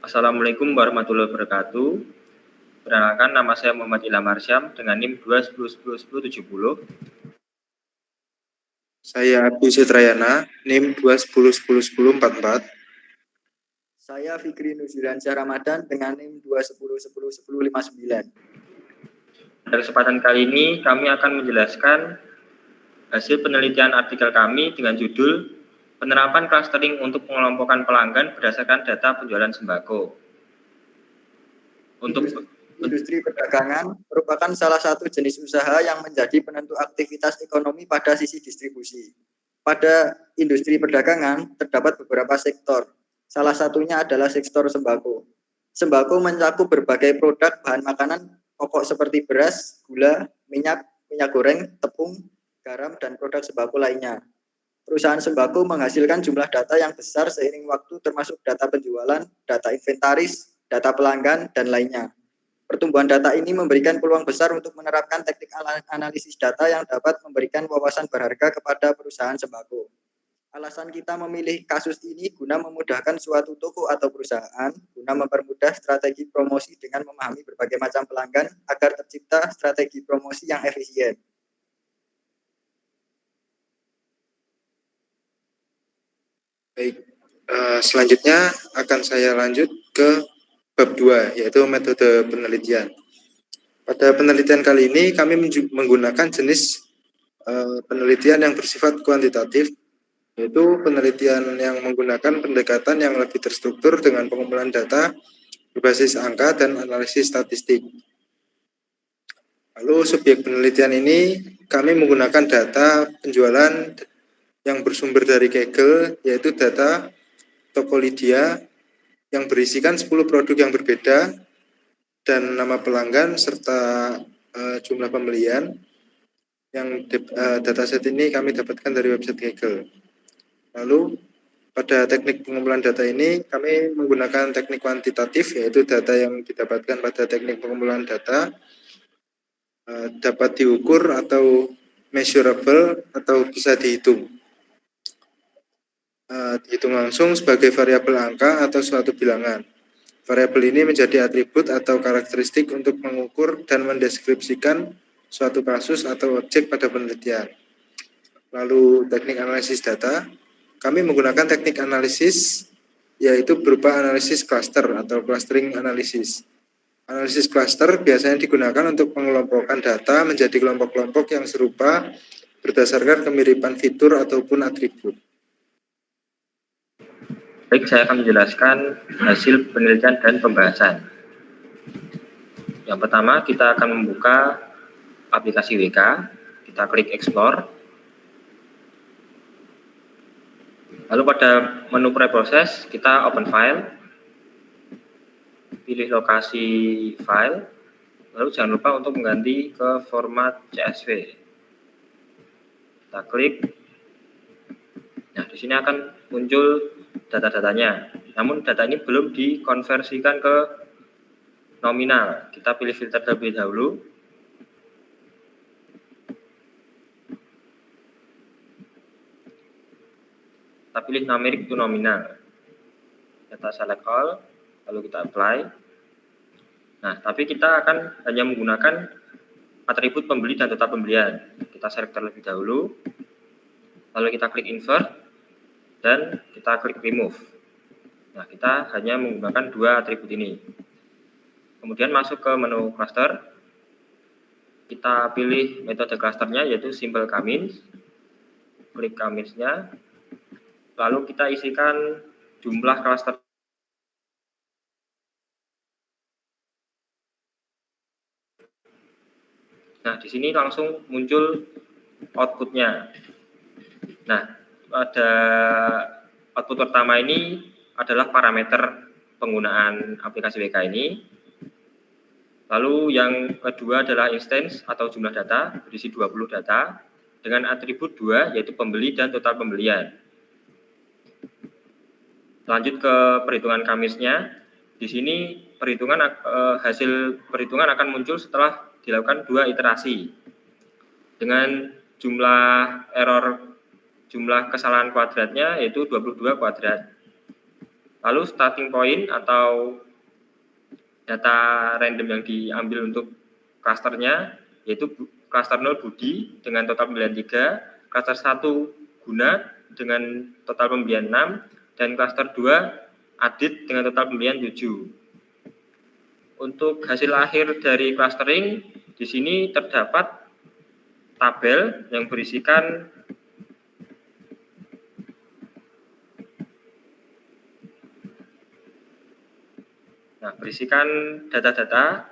Assalamualaikum warahmatullahi wabarakatuh. Perkenalkan, nama saya Muhammad Ilham Arsyam dengan NIM 210101070. Saya Abdi Sutrayana, NIM 210101044. Saya Fikri Nuzilansyah Ramadan dengan NIM 210101059. Pada kesempatan kali ini kami akan menjelaskan hasil penelitian artikel kami dengan judul Penerapan Clustering untuk Pengelompokan Pelanggan Berdasarkan Data Penjualan Sembako. Untuk industri perdagangan merupakan salah satu jenis usaha yang menjadi penentu aktivitas ekonomi pada sisi distribusi. Pada industri perdagangan terdapat beberapa sektor. Salah satunya adalah sektor sembako. Sembako mencakup berbagai produk bahan makanan pokok seperti beras, gula, minyak goreng, tepung, garam, dan produk sembako lainnya. Perusahaan sembako menghasilkan jumlah data yang besar seiring waktu termasuk data penjualan, data inventaris, data pelanggan, dan lainnya. Pertumbuhan data ini memberikan peluang besar untuk menerapkan teknik analisis data yang dapat memberikan wawasan berharga kepada perusahaan sembako. Alasan kita memilih kasus ini guna memudahkan suatu toko atau perusahaan, guna mempermudah strategi promosi dengan memahami berbagai macam pelanggan agar tercipta strategi promosi yang efisien. Baik, selanjutnya akan saya lanjut ke bab 2, yaitu metode penelitian. Pada penelitian kali ini kami menggunakan jenis penelitian yang bersifat kuantitatif, yaitu penelitian yang menggunakan pendekatan yang lebih terstruktur dengan pengumpulan data berbasis angka dan analisis statistik. Lalu subjek penelitian ini kami menggunakan data penjualan yang bersumber dari Kaggle, yaitu data Tokopedia yang berisikan 10 produk yang berbeda dan nama pelanggan serta jumlah pembelian. Yang dataset ini kami dapatkan dari website Kaggle. Lalu pada teknik pengumpulan data ini kami menggunakan teknik kuantitatif, yaitu data yang didapatkan pada teknik pengumpulan data dapat diukur atau measurable atau bisa dihitung. Dihitung langsung sebagai variabel angka atau suatu bilangan. Variabel ini menjadi atribut atau karakteristik untuk mengukur dan mendeskripsikan suatu kasus atau objek pada penelitian. Lalu teknik analisis data, kami menggunakan teknik analisis yaitu berupa analisis cluster atau clustering analisis. Analisis cluster biasanya digunakan untuk mengelompokkan data menjadi kelompok-kelompok yang serupa berdasarkan kemiripan fitur ataupun atribut. Baik, saya akan menjelaskan hasil penelitian dan pembahasan. Yang pertama, kita akan membuka aplikasi WK, kita klik Explore. Lalu pada menu preproses, kita open file, pilih lokasi file, lalu jangan lupa untuk mengganti ke format CSV. Kita klik. Nah, di sini akan muncul data-datanya. Namun data ini belum dikonversikan ke nominal. Kita pilih filter terlebih dahulu. Kita pilih numerik to nominal. Kita select all, lalu kita apply. Nah, tapi kita akan hanya menggunakan atribut pembeli dan total pembelian. Kita select terlebih dahulu. Lalu kita klik invert dan kita klik remove. Nah, kita hanya menggunakan dua atribut ini. Kemudian masuk ke menu cluster. Kita pilih metode clusternya yaitu simple commits. Klik commits-nya. Lalu kita isikan jumlah cluster. Nah, di sini langsung muncul output-nya. Nah, pada output pertama ini adalah parameter penggunaan aplikasi WK ini. Lalu yang kedua adalah instance atau jumlah data, berisi 20 data, dengan atribut 2, yaitu pembeli dan total pembelian. Lanjut ke perhitungan kamisnya. Di sini hasil perhitungan akan muncul setelah dilakukan 2 iterasi. Dengan jumlah kesalahan kuadratnya yaitu 22 kuadrat. Lalu starting point atau data random yang diambil untuk klasternya yaitu klaster 0 Budi dengan total pembelian 3, klaster 1 Guna dengan total pembelian 6, dan klaster 2 Adit dengan total pembelian 7. Untuk hasil akhir dari clustering, di sini terdapat tabel yang berisikan data-data.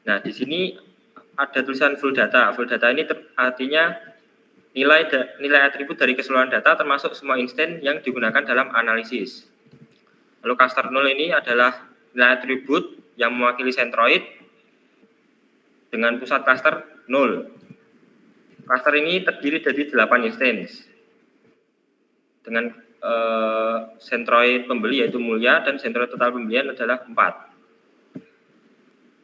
Nah, di sini ada tulisan full data. Full data ini artinya nilai atribut dari keseluruhan data termasuk semua instance yang digunakan dalam analisis. Lalu cluster 0 ini adalah nilai atribut yang mewakili centroid dengan pusat cluster 0. Cluster ini terdiri dari 8 instance dengan centroid pembeli yaitu Mulya dan centroid total pembelian adalah 4.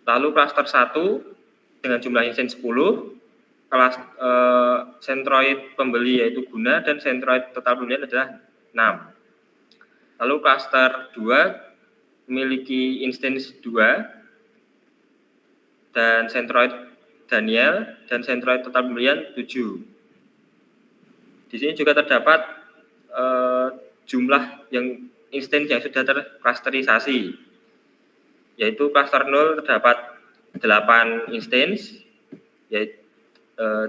Lalu cluster 1 dengan jumlah instance 10, centroid pembeli yaitu Guna dan centroid total pembelian adalah 6. Lalu cluster 2 memiliki instance 2 dan centroid Daniel dan centroid total pembelian 7. Di sini juga terdapat jumlah yang instance yang sudah terklasterisasi, yaitu cluster 0 terdapat 8 instance yaitu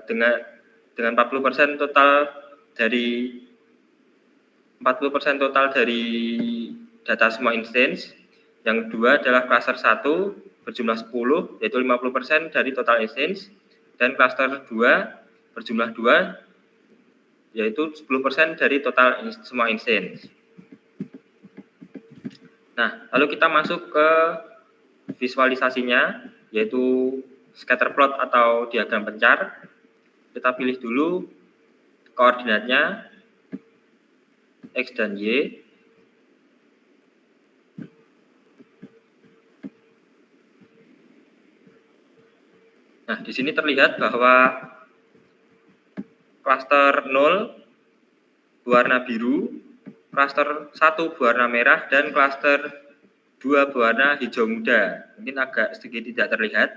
dengan 40% total dari data semua instance. Yang kedua adalah cluster 1 berjumlah 10 yaitu 50% dari total instance, dan cluster 2 berjumlah 2 yaitu 10% dari total semua instance. Nah, lalu kita masuk ke visualisasinya, yaitu scatter plot atau diagram pencar. Kita pilih dulu koordinatnya X dan Y. Nah, di sini terlihat bahwa klaster 0 berwarna biru, klaster 1 berwarna merah, dan klaster 2 berwarna hijau muda. Mungkin agak sedikit tidak terlihat.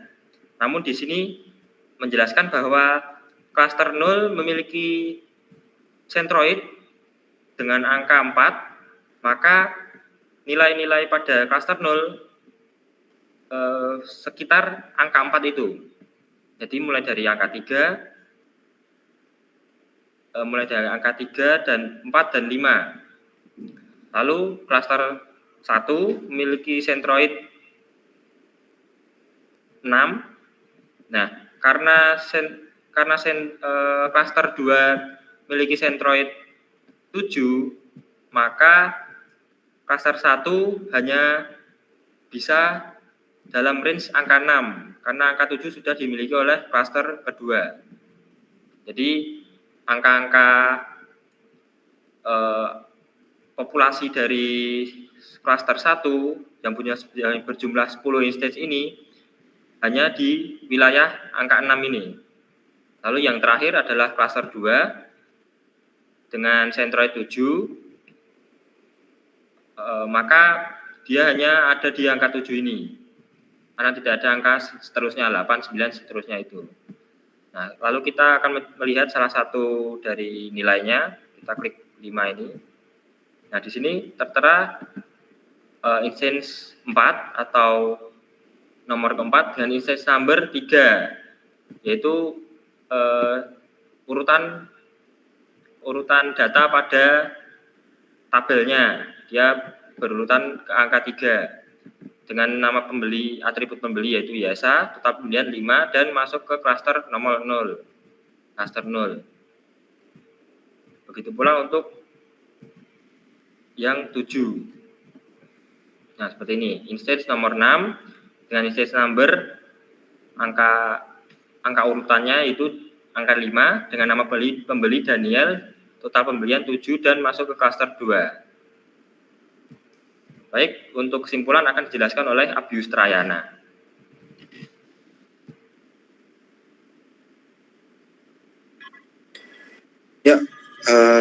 Namun di sini menjelaskan bahwa klaster 0 memiliki centroid dengan angka 4, maka nilai-nilai pada klaster 0 sekitar angka 4 itu. Jadi mulai dari angka 3 dan 4 dan 5. Lalu klaster 1 memiliki centroid 6. Nah, karena klaster 2 memiliki centroid 7, maka klaster 1 hanya bisa dalam range angka 6, karena angka 7 sudah dimiliki oleh klaster kedua. Jadi angka-angka populasi dari klaster 1 yang berjumlah 10 instance ini hanya di wilayah angka 6 ini. Lalu yang terakhir adalah klaster 2 dengan centroid 7, maka dia hanya ada di angka 7 ini, karena tidak ada angka seterusnya 8, 9, seterusnya itu. Nah, lalu kita akan melihat salah satu dari nilainya. Kita klik 5 ini. Nah, di sini tertera instance 4 atau nomor keempat dengan instance number 3, yaitu urutan data pada tabelnya. Dia berurutan ke angka 3 dengan nama pembeli, atribut pembeli yaitu Yasa, total pembelian 5, dan masuk ke klaster nomor 0, klaster 0. Begitu pula untuk yang 7. Nah, seperti ini. Instance nomor 6 dengan instance number angka urutannya itu angka 5 dengan nama pembeli Daniel, total pembelian 7, dan masuk ke klaster 2. Baik, untuk kesimpulan akan dijelaskan oleh Abius Trayana. Ya,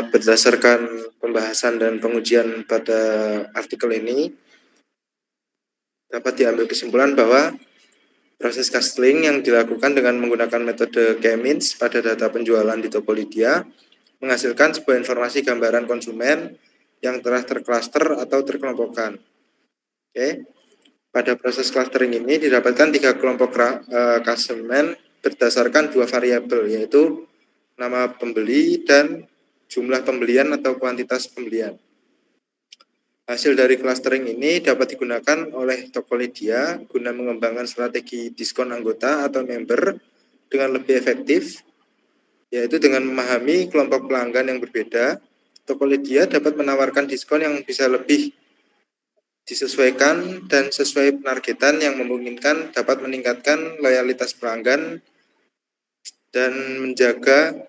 berdasarkan pembahasan dan pengujian pada artikel ini, dapat diambil kesimpulan bahwa proses clustering yang dilakukan dengan menggunakan metode K-means pada data penjualan di Tokopedia menghasilkan sebuah informasi gambaran konsumen yang telah terklaster atau terkelompokkan. Oke. Pada proses clustering ini didapatkan 3 kelompok konsumen berdasarkan 2 variabel, yaitu nama pembeli dan jumlah pembelian atau kuantitas pembelian. Hasil dari clustering ini dapat digunakan oleh Tokopedia guna mengembangkan strategi diskon anggota atau member dengan lebih efektif, yaitu dengan memahami kelompok pelanggan yang berbeda. Tokopedia dapat menawarkan diskon yang bisa lebih disesuaikan dan sesuai penargetan yang memungkinkan dapat meningkatkan loyalitas pelanggan dan menjaga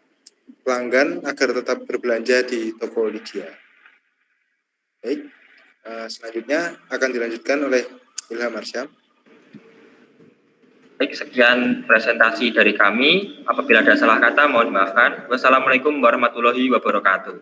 pelanggan agar tetap berbelanja di Tokopedia. Baik. Selanjutnya akan dilanjutkan oleh Ilham Arsyam. Baik, sekian presentasi dari kami. Apabila ada salah kata, mohon dimaafkan. Wassalamualaikum warahmatullahi wabarakatuh.